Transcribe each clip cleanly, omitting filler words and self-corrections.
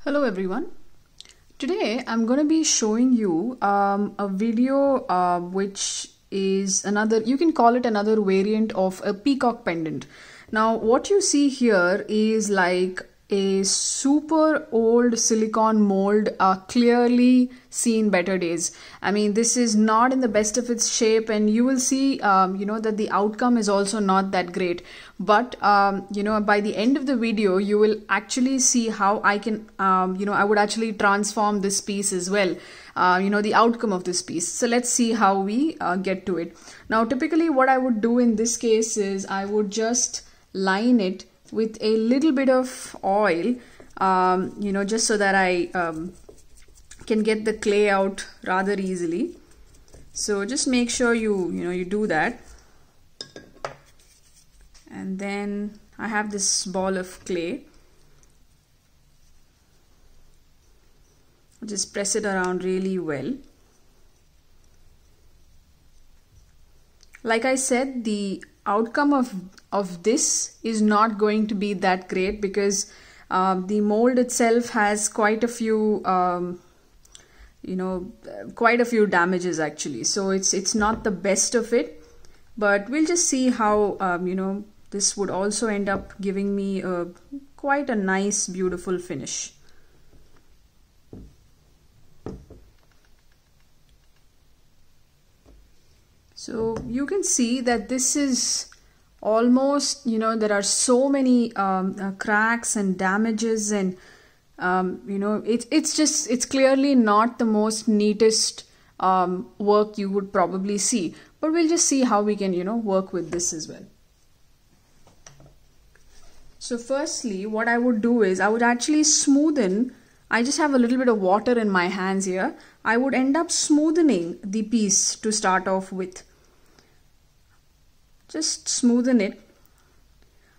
Hello everyone. Today I'm going to be showing you a video which is another, you can call it another variant of a peacock pendant. Now what you see here is like a super old silicone mold, clearly seen better days. I mean, this is not in the best of its shape, and you will see that the outcome is also not that great. But by the end of the video you will actually see how I can I would actually transform this piece as well, the outcome of this piece. So let's see how we get to it. Now typically what I would do in this case is I would just line it with a little bit of oil, just so that I can get the clay out rather easily. So just make sure you do that. And then I have this ball of clay. Just press it around really well. Like I said, the outcome of this is not going to be that great because the mold itself has quite a few quite a few damages actually. So it's not the best of it, but we'll just see how this would also end up giving me quite a nice beautiful finish. So you can see that this is almost, there are so many cracks and damages, and it's clearly not the most neatest work you would probably see, but we'll just see how we can work with this as well. So firstly what I would do is I would actually smoothen. I just have a little bit of water in my hands here. I would end up smoothening the piece to start off with. Just smoothen it.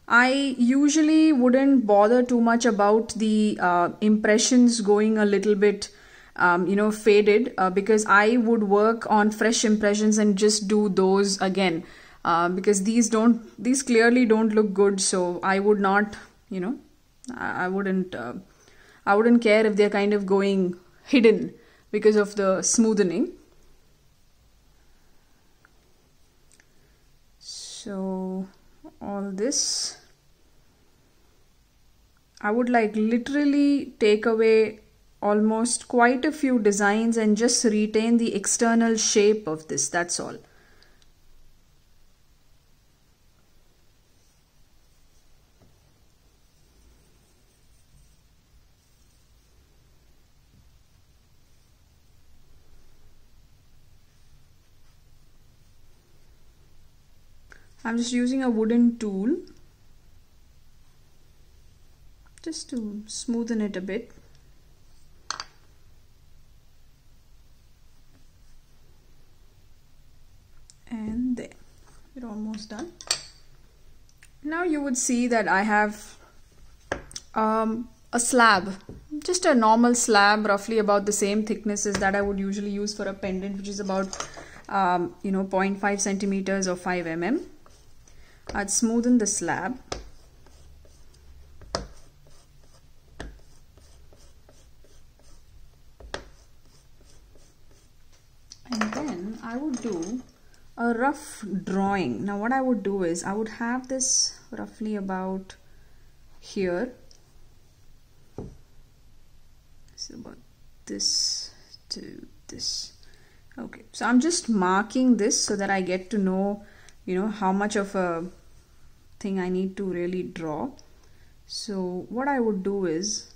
I usually wouldn't bother too much about the impressions going a little bit faded, because I would work on fresh impressions and just do those again, because these clearly don't look good. So I would not, I wouldn't care if they're kind of going hidden because of the smoothening. So all this, I would like literally take away almost quite a few designs and just retain the external shape of this, that's all. I'm just using a wooden tool just to smoothen it a bit. And there, we're almost done. Now you would see that I have a slab, just a normal slab, roughly about the same thickness as that I would usually use for a pendant, which is about 0.5 centimeters or 5 mm. I'd smoothen the slab. And then I would do a rough drawing. Now what I would do is I would have this roughly about here. So about this to this. Okay, so I'm just marking this so that I get to know how much of a thing I need to really draw. So what I would do is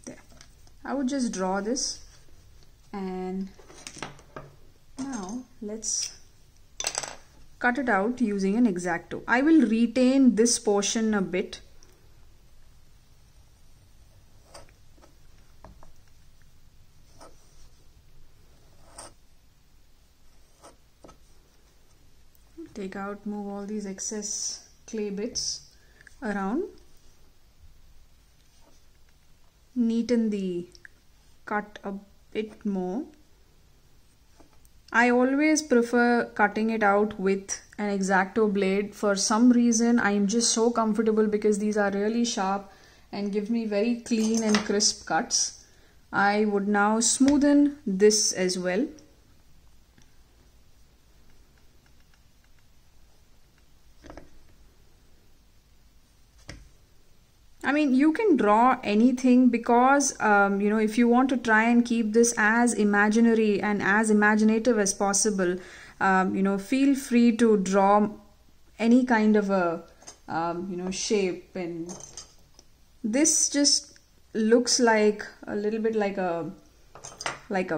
there. I would just draw this, and now let's cut it out using an X-Acto. I will retain this portion a bit. Move all these excess clay bits around. Neaten the cut a bit more. I always prefer cutting it out with an X-Acto blade. For some reason, I am just so comfortable because these are really sharp and give me very clean and crisp cuts. I would now smoothen this as well. I mean, you can draw anything because, if you want to try and keep this as imaginary and as imaginative as possible, feel free to draw any kind of a, shape. And this just looks like a little bit like a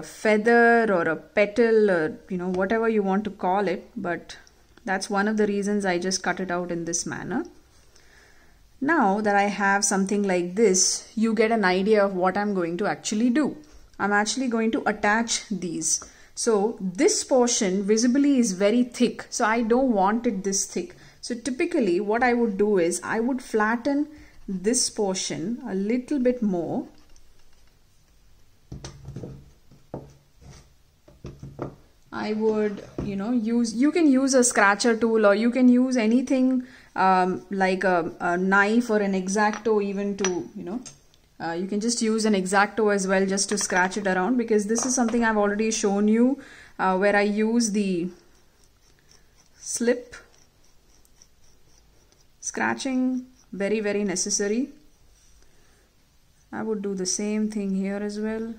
feather or a petal or, whatever you want to call it. But that's one of the reasons I just cut it out in this manner. Now that I have something like this, you get an idea of what I'm going to actually do. I'm actually going to attach these. So this portion visibly is very thick, so I don't want it this thick. So typically what I would do is I would flatten this portion a little bit more. I would, you can use a scratcher tool, or you can use anything like a knife or an X-Acto even to, you can just use an X-Acto as well just to scratch it around, because this is something I've already shown you where I use the slip. Scratching, very, very necessary. I would do the same thing here as well.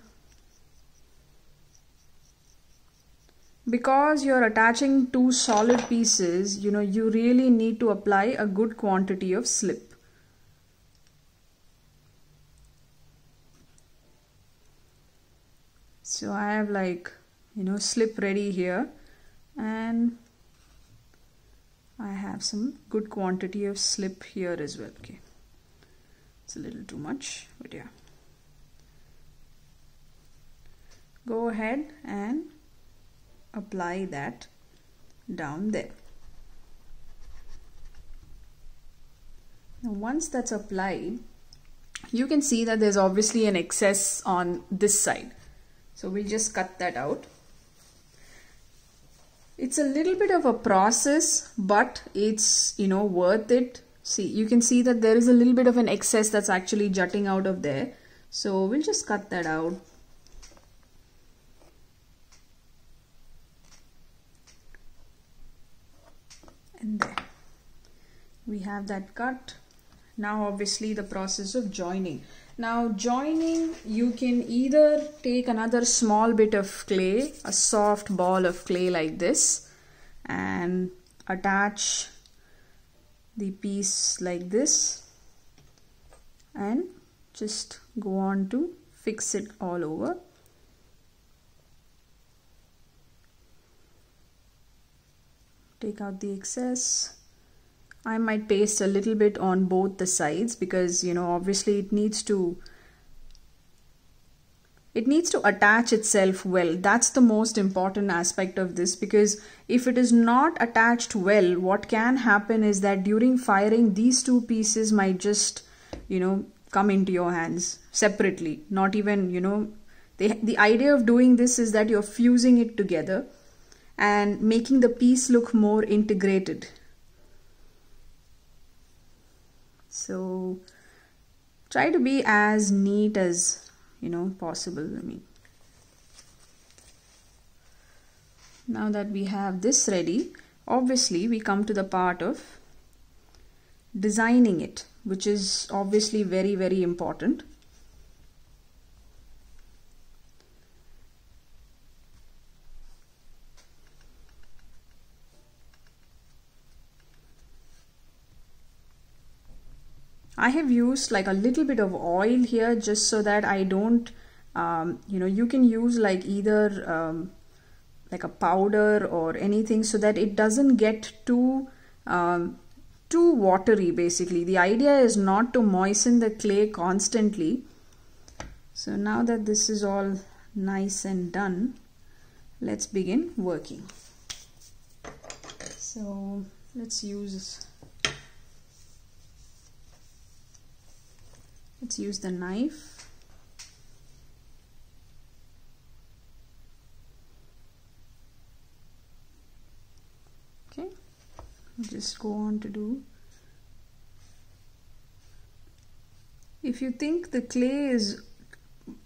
Because you're attaching two solid pieces, you really need to apply a good quantity of slip. So I have slip ready here, and I have some good quantity of slip here as well. Okay, it's a little too much, but yeah. Go ahead and apply that down there. Now once that's applied, you can see that there's obviously an excess on this side, so we'll just cut that out. It's a little bit of a process, but it's worth it. See, you can see that there is a little bit of an excess that's actually jutting out of there, so we'll just cut that out. And there we have that cut. Now obviously the process of joining. Now joining, you can either take another small bit of clay, a soft ball of clay like this, and attach the piece like this and just go on to fix it all over. Take out the excess. I might paste a little bit on both the sides because obviously it needs to attach itself well. That's the most important aspect of this, because if it is not attached well, what can happen is that during firing these two pieces might just come into your hands separately. Not even the idea of doing this is that you're fusing it together and making the piece look more integrated. So try to be as neat as possible. I mean, now that we have this ready, obviously we come to the part of designing it, which is obviously very, very important. I have used like a little bit of oil here just so that I don't, you can use like either like a powder or anything so that it doesn't get too watery. Basically, the idea is not to moisten the clay constantly. So now that this is all nice and done, let's begin working. So let's use the knife. just go on to do. If you think the clay is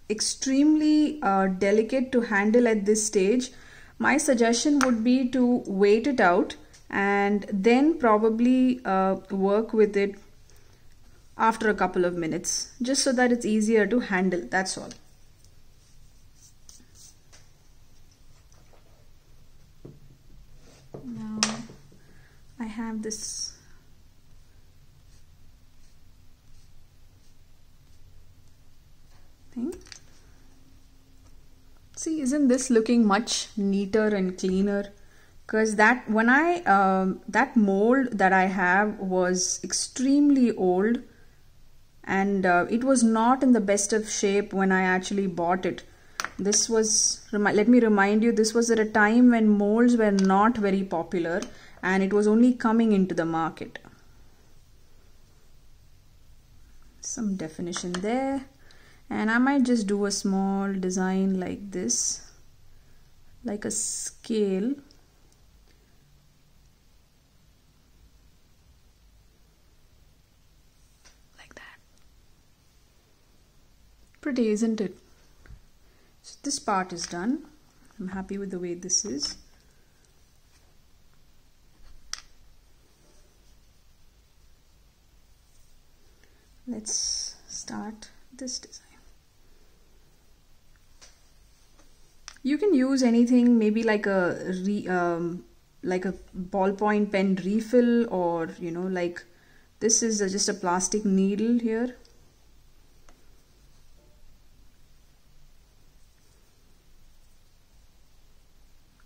extremely delicate to handle at this stage, my suggestion would be to wait it out and then probably work with it after a couple of minutes, just so that it's easier to handle, that's all. Now I have this thing. See, isn't this looking much neater and cleaner? Because that that mold that I have was extremely old, and it was not in the best of shape when I actually bought it. This was, let me remind you, this was at a time when molds were not very popular and it was only coming into the market. Some definition there, and I might just do a small design like this, like a scale. Pretty, isn't it? So this part is done. I'm happy with the way this is. Let's start this design. You can use anything, maybe like a ballpoint pen refill, or you know, like this is just a plastic needle here.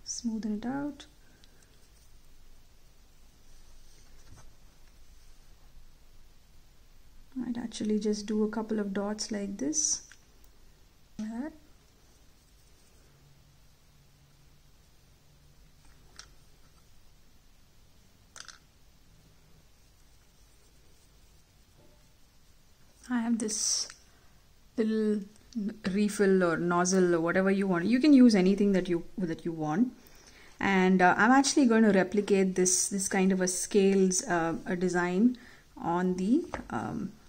Smoothen it out. I'd actually just do a couple of dots like this. I have this little refill or nozzle or whatever you want. You can use anything that you want. And I'm actually going to replicate this kind of a scales a design on the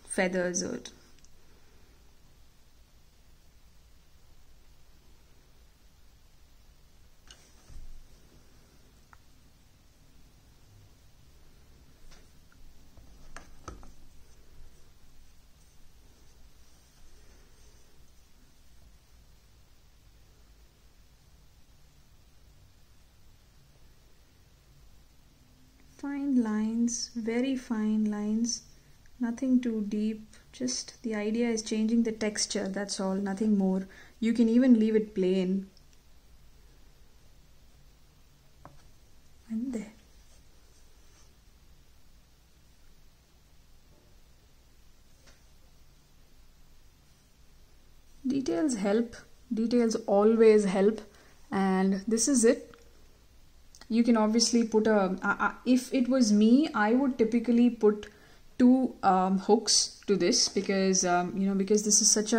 feathers. Fine lines, very fine lines, nothing too deep. Just the idea is changing the texture, that's all, nothing more. You can even leave it plain. And there. Details help, details always help, and this is it. You can obviously put if it was me, I would typically put two hooks to this, because you know, because this is such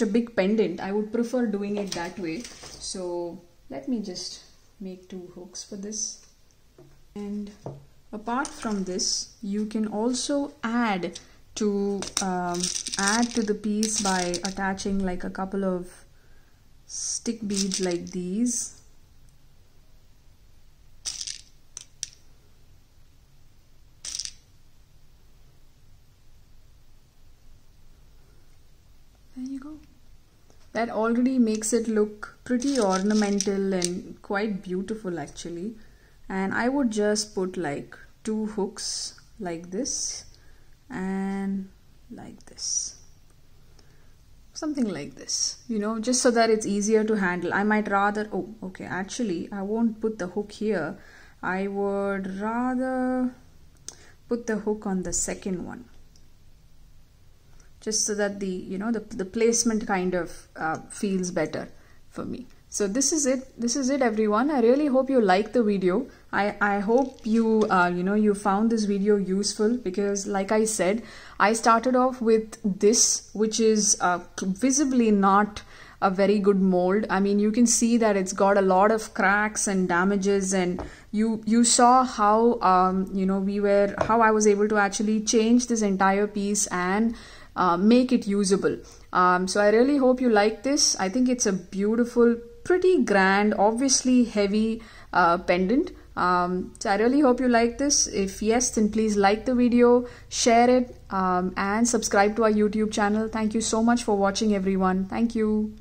a big pendant. I would prefer doing it that way. So let me just make two hooks for this. And apart from this, you can also add to the piece by attaching like a couple of stick beads like these. There you go. That already makes it look pretty ornamental and quite beautiful actually. And I would just put like two hooks like this and like this. Something like this, you know, just so that it's easier to handle. I might rather, oh, okay, actually I won't put the hook here. I would rather put the hook on the second one, just so that the, you know, the placement kind of feels better for me. So this is it everyone. I really hope you liked the video. I hope you you know, you found this video useful, because like I said, I started off with this, which is visibly not a very good mold. I mean, you can see that it's got a lot of cracks and damages, and you saw how how I was able to actually change this entire piece and make it usable. So I really hope you like this. I think it's a beautiful, pretty grand, obviously heavy pendant. So I really hope you like this. If yes, then please like the video, share it, and subscribe to our YouTube channel. Thank you so much for watching, everyone. Thank you.